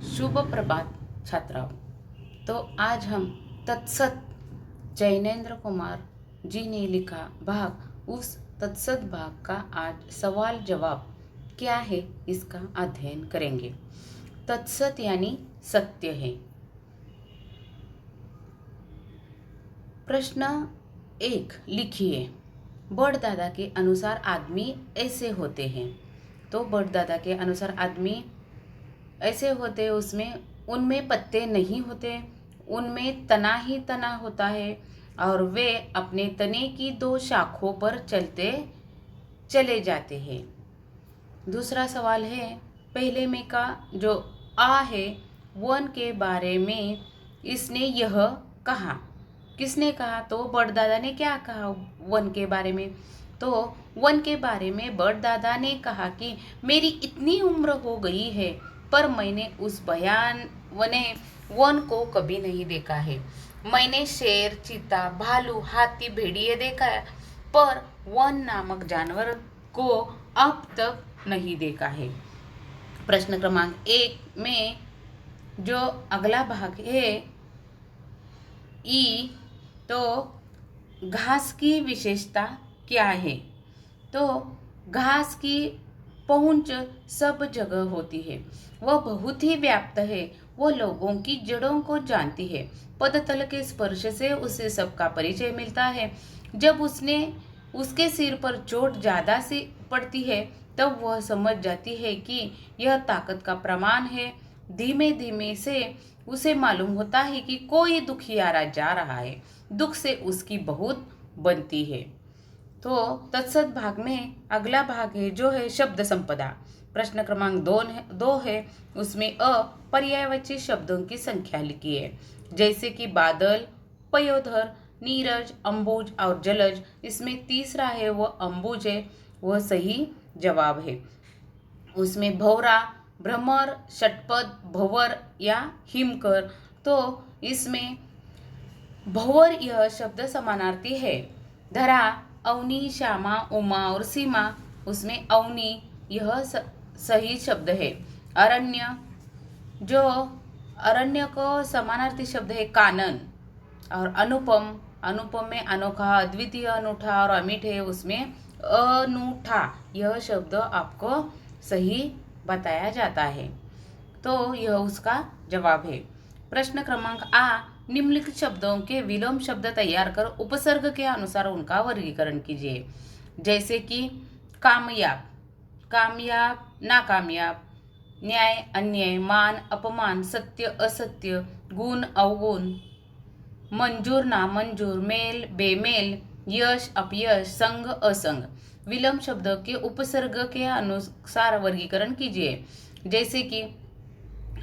शुभ प्रभात छात्राओं। तो आज हम तत्सत जैनेन्द्र कुमार जी ने लिखा भाग, उस तत्सत भाग का आज सवाल जवाब क्या है इसका अध्ययन करेंगे। तत्सत यानी सत्य है। प्रश्न 1 लिखिए। बड़दादा के अनुसार आदमी ऐसे होते हैं। तो बड़दादा के अनुसार आदमी ऐसे होते, उसमें उनमें पत्ते नहीं होते, उनमें तना ही तना होता है और वे अपने तने की 2 शाखों पर चलते चले जाते हैं। दूसरा सवाल है, पहले में का जो आ है वन के बारे में इसने यह कहा। किसने कहा? तो बड़दादा ने क्या कहा वन के बारे में? तो वन के बारे में बड़दादा ने कहा कि मेरी इतनी उम्र हो गई है पर मैंने उस वन को कभी नहीं देखा है। मैंने शेर, चीता, भालू, हाथी, भेड़िए देखा है पर वन नामक जानवर को अब तक नहीं देखा है। प्रश्न क्रमांक 1 में जो अगला भाग है ई, तो घास की विशेषता क्या है? तो घास की पहुंच सब जगह होती है, वह बहुत ही व्याप्त है, वो लोगों की जड़ों को जानती है, पदतल के स्पर्श से उसे सबका परिचय मिलता है। जब उसके सिर पर चोट ज्यादा सी पड़ती है तब वह समझ जाती है कि यह ताकत का प्रमाण है। धीमे धीमे से उसे मालूम होता है कि कोई दुखियारा जा रहा है, दुख से उसकी बहुत बनती है। तो तत्सत भाग में अगला भाग है जो है शब्द संपदा। प्रश्न क्रमांक 2 है, उसमें पर्यायवाची शब्दों की संख्या लिखी है, जैसे कि बादल, पयोधर, नीरज, अंबुज और जलज। इसमें तीसरा है वो अंबुज है, वह सही जवाब है। उसमें भौरा, भ्रमर, षटपद, भंवर या हिमकर। तो इसमें भंवर यह शब्द समानार्थी है। धरा, अवनी, श्यामा, उमा और सीमा। उसमें अवनी यह सही शब्द है। अरण्य, जो अरण्य को समानार्थी शब्द है कानन। और अनुपम, अनुपम में अनोखा, अद्वितीय, अनूठा और अमिट है, उसमें अनूठा यह शब्द आपको सही बताया जाता है। तो यह उसका जवाब है। प्रश्न क्रमांक आ, निम्नलिखित शब्दों के विलोम शब्द तैयार कर उपसर्ग के अनुसार उनका वर्गीकरण कीजिए। जैसे कि कामयाब, कामयाब, नाकामयाब, न्याय, अन्याय, मान, अपमान, सत्य, असत्य, गुण, अवगुण, मंजूर, नामंजूर, मेल, बेमेल, यश, अपयश, संग, असंग। विलोम शब्द के उपसर्ग के अनुसार वर्गीकरण कीजिए। जैसे कि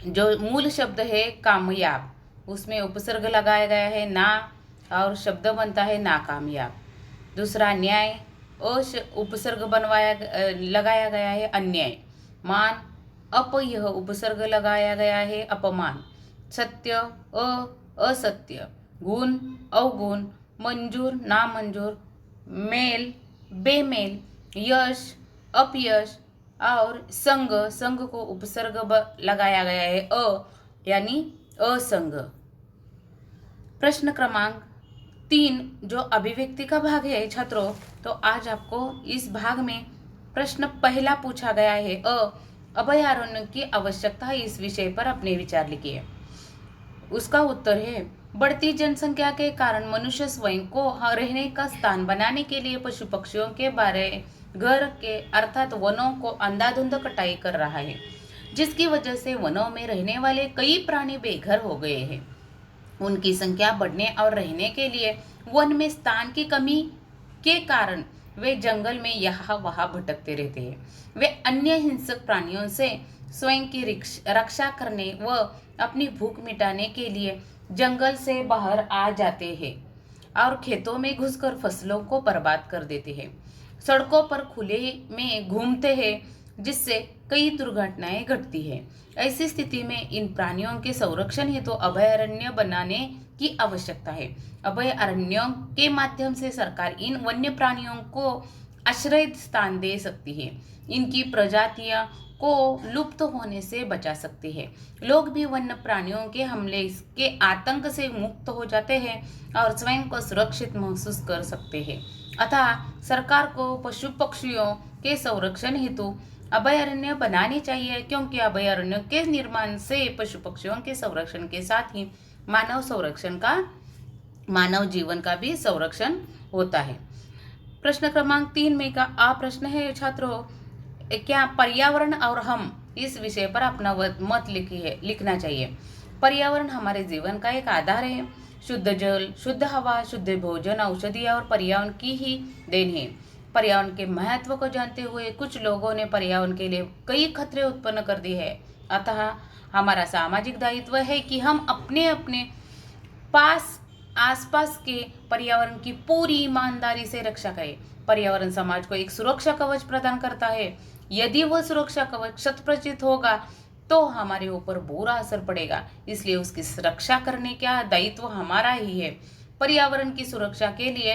जो मूल शब्द है कामयाब, उसमें उपसर्ग लगाया गया है ना और शब्द बनता है नाकामयाब। दूसरा न्याय, उपसर्ग लगाया गया है अन्याय। मान, यह उपसर्ग लगाया गया है अपमान। सत्य, असत्य। गुण, अवगुण। मंजूर, नामंजूर। मेल, बेमेल। यश, अपयश। और संग, संग को उपसर्ग लगाया गया है यानी असंग। प्रश्न क्रमांक 3 जो अभिव्यक्ति का भाग है छात्रों, तो आज आपको इस भाग में प्रश्न पहला पूछा गया है अभयारण्य की आवश्यकता, इस विषय पर अपने विचार लिखिए। उसका उत्तर है, बढ़ती जनसंख्या के कारण मनुष्य स्वयं को रहने का स्थान बनाने के लिए पशु पक्षियों के घर के अर्थात वनों को अंधाधुंध कटाई कर रहा है, जिसकी वजह से वनों में रहने वाले कई प्राणी बेघर हो गए हैं। उनकी संख्या बढ़ने और रहने के लिए वन में स्थान की कमी के कारण वे जंगल में यहाँ वहाँ भटकते रहते हैं। वे अन्य हिंसक प्राणियों से स्वयं की रक्षा करने व अपनी भूख मिटाने के लिए जंगल से बाहर आ जाते हैं और खेतों में घुसकर फसलों को बर्बाद कर देते हैं। सड़कों पर खुले में घूमते हैं, जिससे कई दुर्घटनाएं घटती है। ऐसी स्थिति में इन प्राणियों के संरक्षण हेतु अभयारण्य बनाने की आवश्यकता है। अभयारण्यों के माध्यम से सरकार इन वन्य प्राणियों को आश्रय स्थान दे सकती है। इनकी प्रजातियां को लुप्त होने से बचा सकती है। लोग भी वन्य प्राणियों के हमले के आतंक से मुक्त हो जाते हैं और स्वयं को सुरक्षित महसूस कर सकते हैं। अतः सरकार को पशु पक्षियों के संरक्षण हेतु अभयारण्य बनानी चाहिए, क्योंकि अभयारण्य के निर्माण से पशु पक्षियों के संरक्षण के साथ ही मानव जीवन का भी संरक्षण होता है। प्रश्न क्रमांक 3 में का आ प्रश्न है छात्रों, क्या पर्यावरण और हम इस विषय पर अपना मत लिखना चाहिए। पर्यावरण हमारे जीवन का एक आधार है। शुद्ध जल, शुद्ध हवा, शुद्ध भोजन, औषधियाँ और पर्यावरण की ही देन है। पर्यावरण के महत्व को जानते हुए कुछ लोगों ने पर्यावरण के लिए कई खतरे उत्पन्न कर दिए हैं। अतः हमारा सामाजिक दायित्व है कि हम अपने अपने आसपास के पर्यावरण की पूरी ईमानदारी से रक्षा करें। पर्यावरण समाज को एक सुरक्षा कवच प्रदान करता है। यदि वह सुरक्षा कवच शत प्रतिशत होगा तो हमारे ऊपर बुरा असर पड़ेगा, इसलिए उसकी रक्षा करने का दायित्व हमारा ही है। पर्यावरण की सुरक्षा के लिए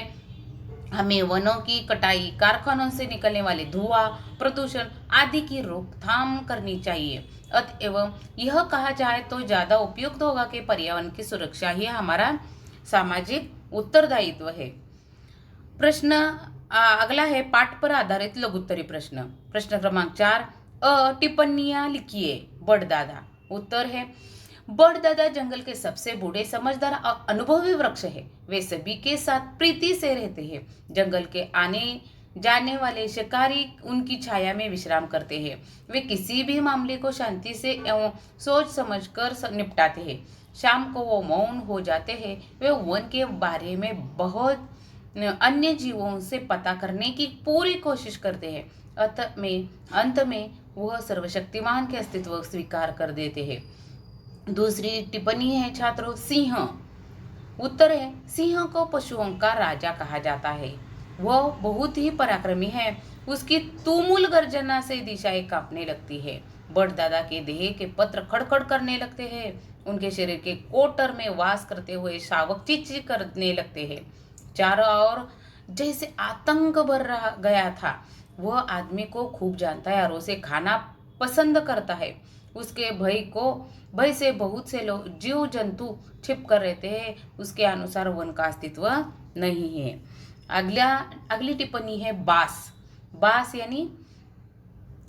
हमें वनों की कटाई, कारखानों से निकलने वाले धुआं, प्रदूषण आदि की रोकथाम करनी चाहिए। अतएव यह कहा जाए तो ज्यादा उपयुक्त होगा कि पर्यावरण की सुरक्षा ही हमारा सामाजिक उत्तरदायित्व है। प्रश्न अगला है पाठ पर आधारित लघुत्तरी प्रश्न। प्रश्न क्रमांक 4, टिप्पणियां लिखिए। बड़दादा। उत्तर है, बड़दादा जंगल के सबसे बूढ़े, समझदार और अनुभवी वृक्ष है। वे सभी के साथ प्रीति से रहते हैं। जंगल के आने जाने वाले शिकारी उनकी छाया में विश्राम करते हैं। वे किसी भी मामले को शांति से एवं सोच समझकर निपटाते हैं। शाम को वो मौन हो जाते हैं। वे वन के बारे में बहुत अन्य जीवों से पता करने की पूरी कोशिश करते हैं। अंत में वह सर्वशक्तिमान के अस्तित्व स्वीकार कर देते हैं। दूसरी टिप्पणी है छात्रों, सिंह। उत्तर है, सिंह को पशुओं का राजा कहा जाता है। वह बहुत ही पराक्रमी है। उसकी तुमुल गर्जना से दिशाएं कांपने लगती है। बड़दादा के देह के पत्र खड़खड़ करने लगते हैं। उनके शरीर के कोटर में वास करते हुए शावक चींची करने लगते हैं। चारों ओर जैसे आतंक भर गया था। वह आदमी को खूब जानता है और उसे खाना पसंद करता है। उसके भय से बहुत से लोग जीव जंतु छिप कर रहते हैं। उसके अनुसार वन का अस्तित्व नहीं है। अगली टिप्पणी है बास यानी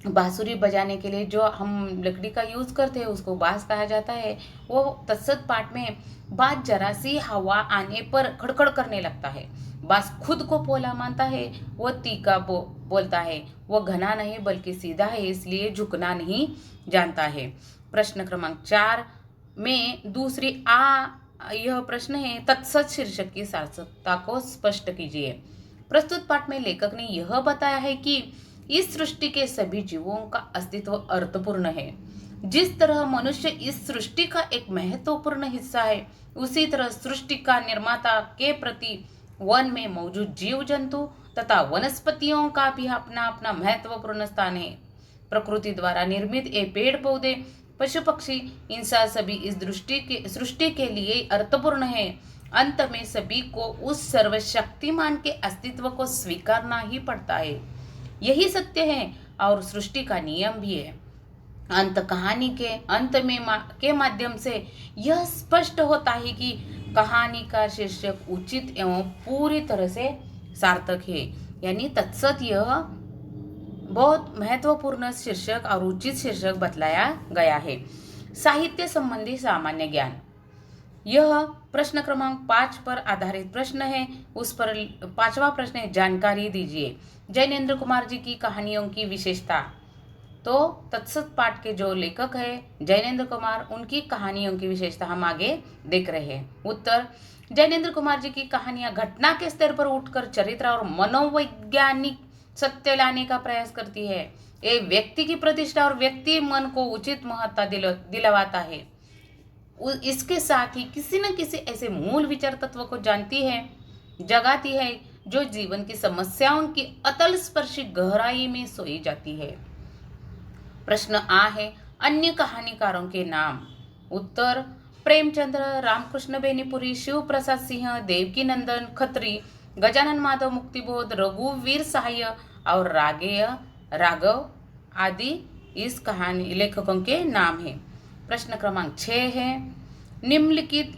बांसुरी बजाने के लिए जो हम लकड़ी का यूज करते हैं उसको बांस कहा जाता है। वो तत्सत पाठ में बात जरा सी हवा आने पर खड़खड़ करने लगता है। बांस खुद को पोला मानता है। वो तीखा बोलता है। वो घना नहीं बल्कि सीधा है, इसलिए झुकना नहीं जानता है। प्रश्न क्रमांक 4 में दूसरी यह प्रश्न है, तत्सत शीर्षक की सार्थकता को स्पष्ट कीजिए। प्रस्तुत पाठ में लेखक ने यह बताया है कि इस सृष्टि के सभी जीवों का अस्तित्व अर्थपूर्ण है। जिस तरह मनुष्य इस सृष्टि का एक महत्वपूर्ण हिस्सा है, उसी तरह सृष्टि का निर्माता के प्रति वन में मौजूद जीव जंतु तथा वनस्पतियों का भी अपना अपना महत्वपूर्ण स्थान है। प्रकृति द्वारा निर्मित ये पेड़ पौधे, पशु पक्षी, इंसान सभी इस सृष्टि के लिए अर्थपूर्ण है। अंत में सभी को उस सर्वशक्तिमान के अस्तित्व को स्वीकारना ही पड़ता है। यही सत्य है और सृष्टि का नियम भी है। कहानी के अंत में के माध्यम से यह स्पष्ट होता है कि कहानी का शीर्षक उचित एवं पूरी तरह से सार्थक है। यानी तत्सत यह बहुत महत्वपूर्ण शीर्षक और उचित शीर्षक बतलाया गया है। साहित्य संबंधी सामान्य ज्ञान, यह प्रश्न क्रमांक 5 पर आधारित प्रश्न है। उस पर 5वां प्रश्न है, जानकारी दीजिए। जैनेन्द्र कुमार जी की कहानियों की विशेषता। तो तत्सत पाठ के जो लेखक है जैनेन्द्र कुमार, उनकी कहानियों की विशेषता हम आगे देख रहे हैं। उत्तर, जैनेन्द्र कुमार जी की कहानियां घटना के स्तर पर उठकर चरित्र और मनोवैज्ञानिक सत्य लाने का प्रयास करती है। ये व्यक्ति की प्रतिष्ठा और व्यक्ति मन को उचित महत्ता दिलवाता है। इसके साथ ही किसी न किसी ऐसे मूल विचार तत्व को जगाती है जो जीवन की समस्याओं की अतल स्पर्शी गहराई में सोई जाती है। प्रश्न है, अन्य कहानीकारों के नाम। उत्तर, प्रेमचंद्र, रामकृष्ण बेनीपुरी, शिव प्रसाद सिंह, देवकी नंदन खत्री, गजानन माधव मुक्तिबोध, रघुवीर सहाय और राघव आदि इस कहानी लेखकों के नाम हैं। प्रश्न क्रमांक 6 है, निम्नलिखित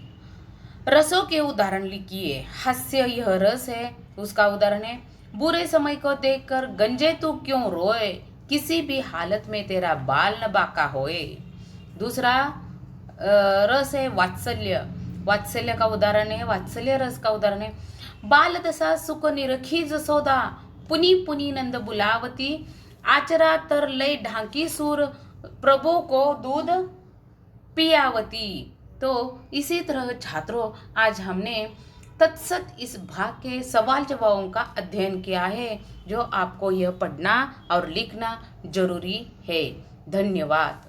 रसों के उदाहरण लिखिए। हास्य यह रस है, उसका उदाहरण है बुरे समय को देखकर गंजे तू क्यों रोए, किसी भी हालत में तेरा बाल न बाका होए। दूसरा रस है वात्सल्य। वात्सल्य का उदाहरण है, वात्सल्य रस का उदाहरण है बाल दशा सुख निरखी जसोदा, पुनी पुनी नंद बुलावती, आचरा तर लय ढांकी सूर, प्रभु को दूध पियावती। तो इसी तरह छात्रों, आज हमने तत्सत इस भाग के सवाल जवाबों का अध्ययन किया है, जो आपको यह पढ़ना और लिखना जरूरी है। धन्यवाद।